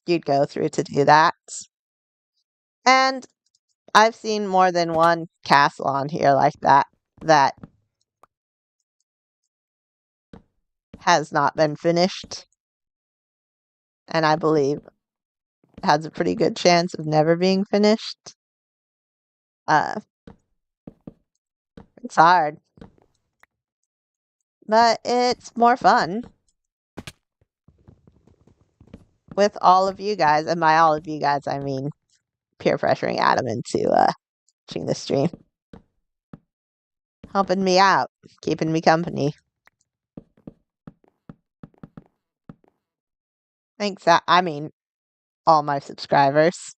you'd go through to do that. And I've seen more than one castle on here like that that has not been finished, and I believe has a pretty good chance of never being finished. Uh, it's hard, but it's more fun with all of you guys, and by all of you guys, I mean peer pressuring Adam into watching the stream, helping me out, keeping me company. Thanks, I mean all my subscribers.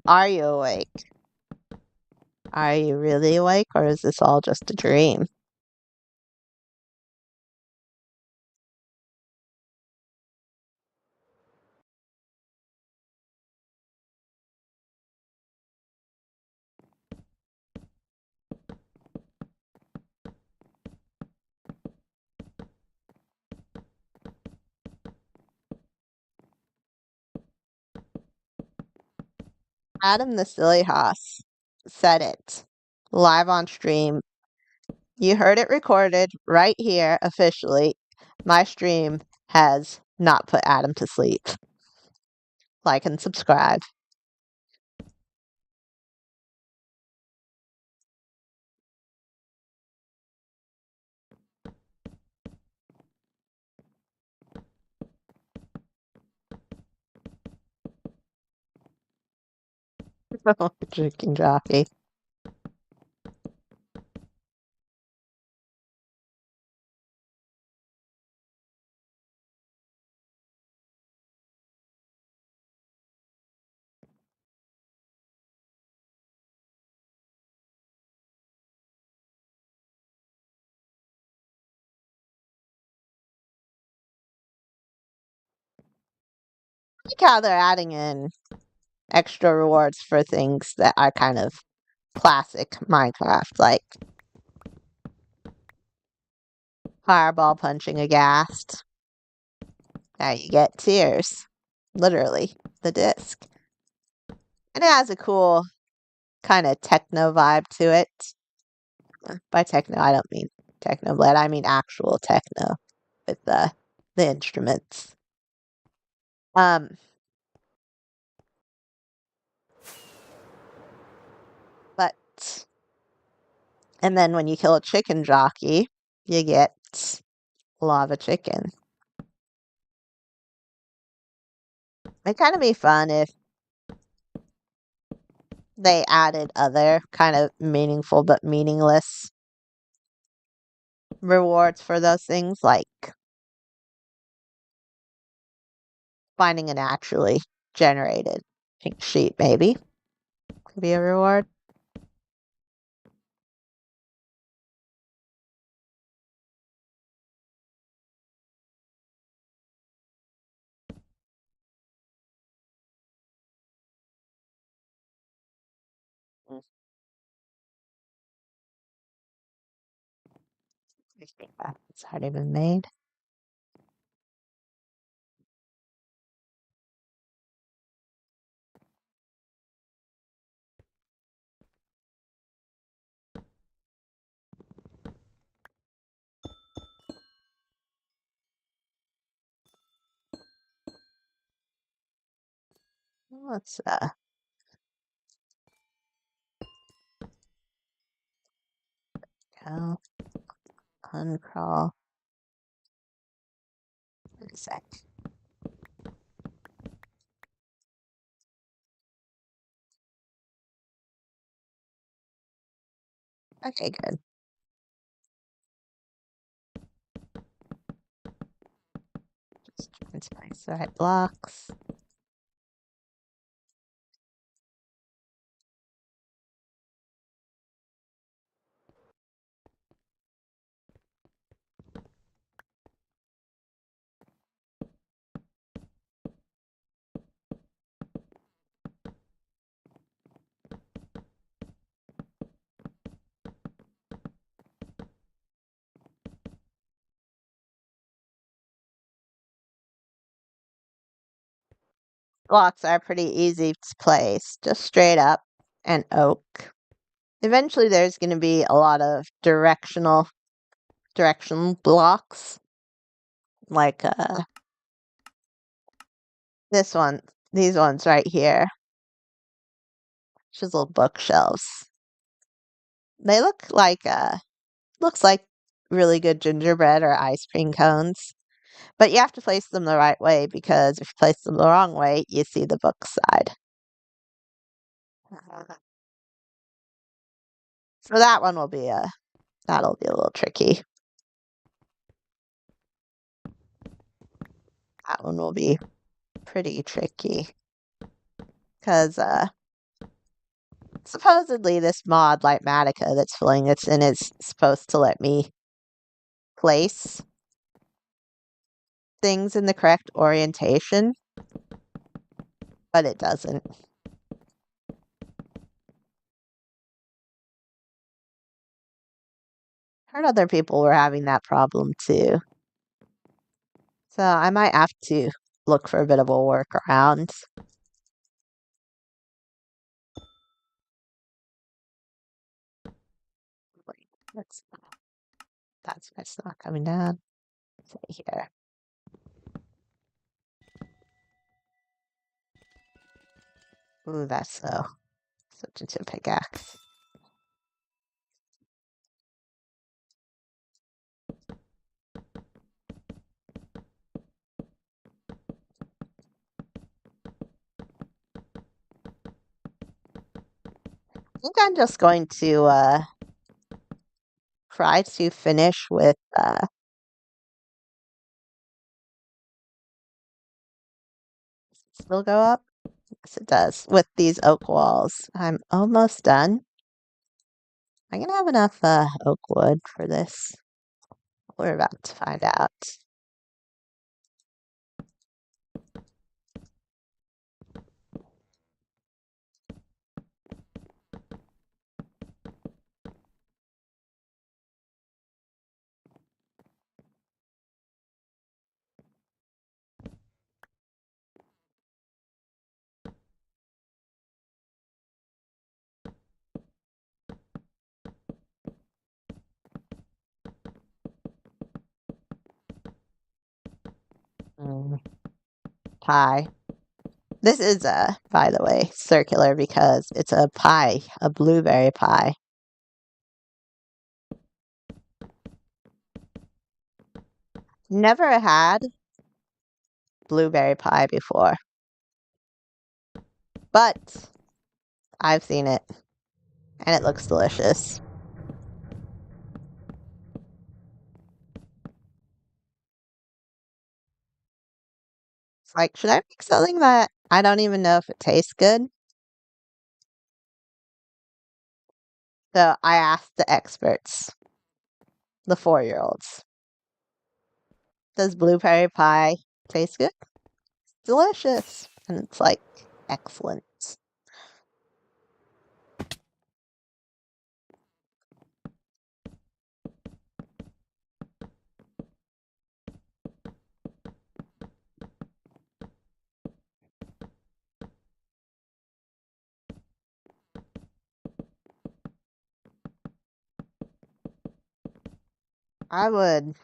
Are you awake? Are you really awake, or is this all just a dream? Adam the Silly Hoss said it live on stream. You heard it recorded right here officially. My stream has not put Adam to sleep. Like and subscribe. Drinking jockey. like how they're adding in extra rewards for things that are kind of classic Minecraft, like fireball punching a ghast. Now you get tears. Literally, the disc. And it has a cool kind of techno vibe to it. By techno, I don't mean technoblade, I mean actual techno with the instruments. Um, but and then when you kill a chicken jockey, you get lava chicken. It'd kind of be fun if they added other kind of meaningful but meaningless rewards for those things, like finding a naturally generated pink sheep, maybe could be a reward. Mm, I think that's already been made. Let's go uncrawl in a sec. Okay, good. Just trying to find the right blocks. Blocks are pretty easy to place, just straight up and oak. Eventually there's going to be a lot of direction blocks, like this one, these ones right here, just little bookshelves. They looks like really good gingerbread or ice cream cones, but you have to place them the right way because if you place them the wrong way, you see the book side. So that one will be that'll be a little tricky. That one will be pretty tricky because supposedly this mod Lightmatica that's filling it's in is supposed to let me place things in the correct orientation, but it doesn't. Heard other people were having that problem too. So I might have to look for a bit of a workaround. Wait, that's why it's not coming down. Say here. Ooh, that's so. Switch into a pickaxe. I think I'm just going to try to finish with still go up? Yes, it does. With these oak walls. I'm almost done. I'm gonna have enough oak wood for this. We're about to find out. pie. This is by the way, circular because it's a pie, a blueberry pie. Never had blueberry pie before, but I've seen it and it looks delicious. It's like, should I make something that I don't even know if it tastes good? So I asked the experts, the 4-year-olds, does blueberry pie taste good? Delicious. And it's like, excellent. I would,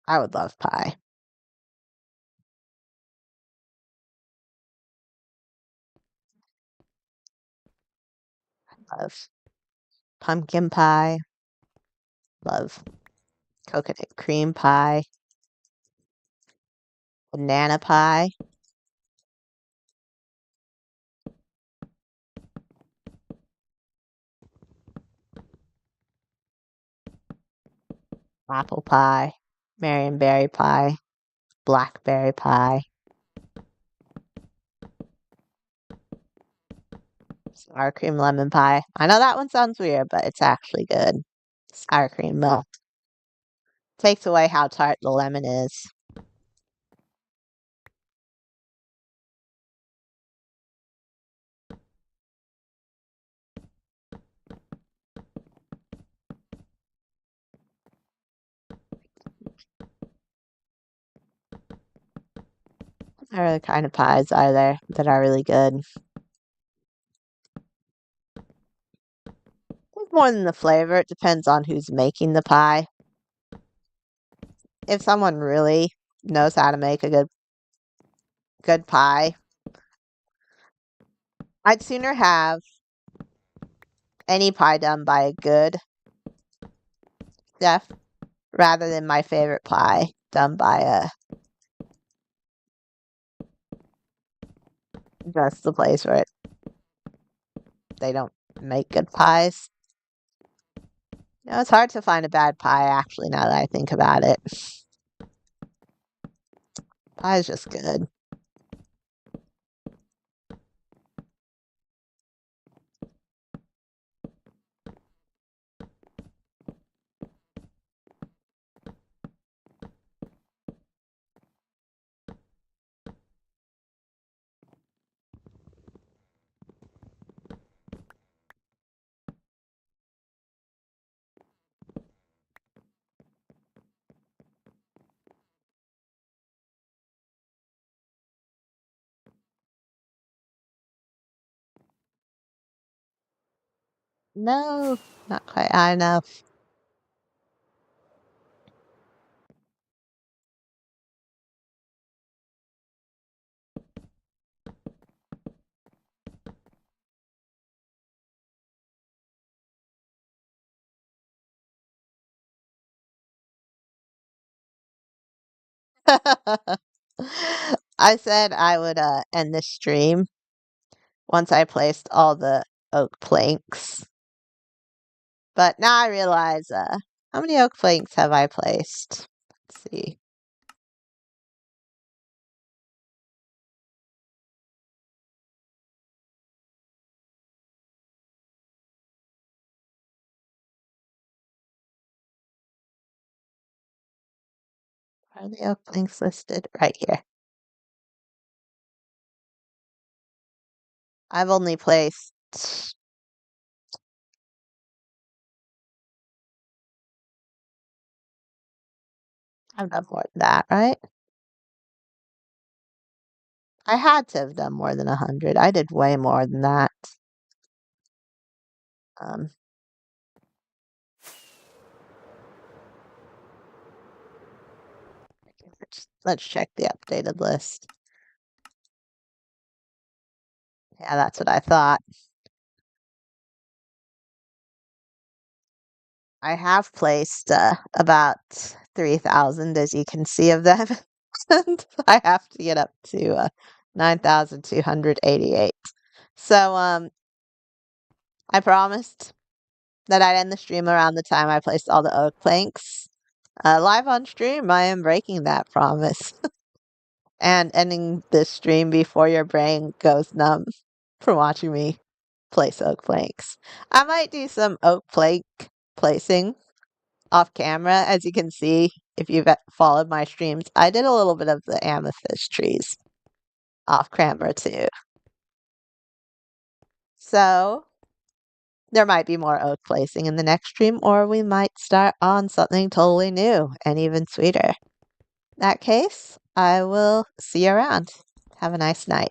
I would love pie. Love pumpkin pie. Love coconut cream pie. Banana pie. Apple pie. Marionberry pie. Blackberry pie. Sour cream lemon pie. I know that one sounds weird, but it's actually good. Sour cream milk. Takes away how tart the lemon is. What other kind of pies are there that are really good? More than the flavor, it depends on who's making the pie. If someone really knows how to make a good pie, I'd sooner have any pie done by a good chef rather than my favorite pie done by a just the place where they don't make good pies. It's hard to find a bad pie actually now that I think about it. Pie is just good. No, not quite high enough. I said I would end this stream once I placed all the oak planks. But now I realize how many oak planks have I placed? Let's see. Are the oak planks listed? Right here. I've only placed I've done more than that, right? I had to have done more than 100. I did way more than that. Um, Let's check the updated list. Yeah, that's what I thought. I have placed about 3,000, as you can see, of them. And I have to get up to 9,288. So I promised that I'd end the stream around the time I placed all the oak planks. Live on stream, I am breaking that promise and ending this stream before your brain goes numb from watching me place oak planks. I might do some oak plank placing off camera. As you can see, if you've followed my streams, I did a little bit of the amethyst trees off camera too. So there might be more oak placing in the next stream, or we might start on something totally new and even sweeter. In that case, I will see you around. Have a nice night.